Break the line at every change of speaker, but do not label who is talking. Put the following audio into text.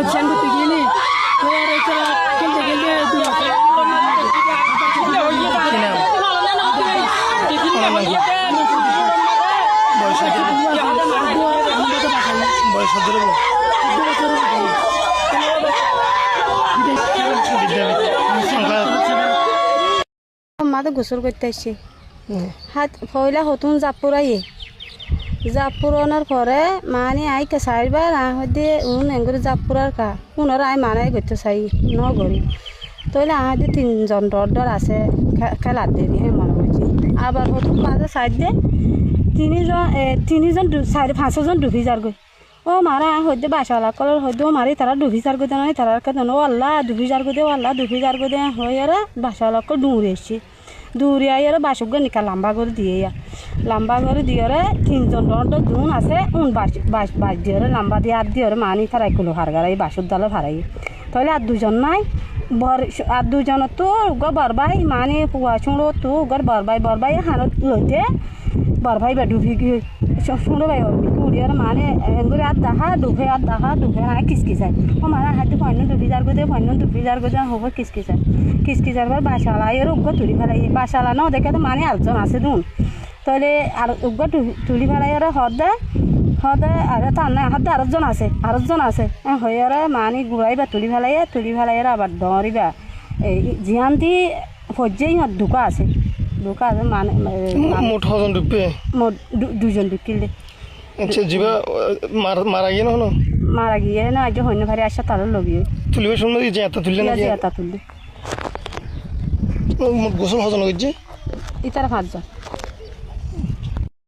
চান করতে গেলে তো আর এটা খেলতে খেলতে
মাদে গোসল করতে আসছি হাত পয়লা হতুন জাপুরাইয়ে জাপুরানোর পরে মানে আইকে চাইবার আহদে উন এঙ্গুরি জাপুরার কা উনার আই মানাই করতে চাই ন গরি তইলে আহদে তিনজন ডর আছে খেলার দেরি হ্যাঁ মনে করছি আবার হতুন মাঝে সাইড দে তিনিজন চারি পাঁচজন ডুবি যার গই ও মারা হইতে বাসাওয়ালা কলর হইতে ও মারি তারা ডুবি যার গই নয় তারা কেন ও আল্লাহ ডুবি যার গই দে আল্লাহ ডুবি যার গই দে হয়ে আর বাসাওয়ালা কল দৌড়ে এসছি দৌড়ে আই আর বাসক নিকা লম্বা করে দিয়ে লম্বা করে দিয়ে তিনজন ডর দুন আছে উন বাস দিয়ে লম্বা দিয়ে আর দিয়ে মানি তারা এগুলো হারগারাই বাসুর দলে হারাই তাহলে আর দুজন নাই আর দুজন তো বরবাই মানে পুয়া শুঁড়ো তো বরবাই হানত লইতে বরবাই বা ডুবি গিয়ে শুঁড়ো বাই কুড়ি আর মানে এগুলো আর দাহা ডুবে না কিসকিসায় ও মানে হাতে ফন্য ডুবি যার গদে হব কিসকিসার বার বাসালা এর উগ্র তুলি ফেলাই বাসালা ন দেখে তো মানে আরেকজন আছে দুন তাহলে আর উগ্র তুলি ফেলাই আর হদে আর তার না হাতে আরেকজন আছে হয়ে আর মানে গুড়াইবা তুলি ফেলাই আর আবার দরিবা এই জিয়ান্তি ফজ্জেই ঢুকা আছে মানে
মোট হজন ডুববে
দুজন ঢুকিলে
আচ্ছা জিবা মারা গিয়ে না
মারা গিয়ে না আজ হইন ভারি আসা তার লবিয়ে
তুলিবে শুনলো যে এত তুললে না
এত তুললে
মোট গোসল হজন হয়েছে
ইতারা 5 জন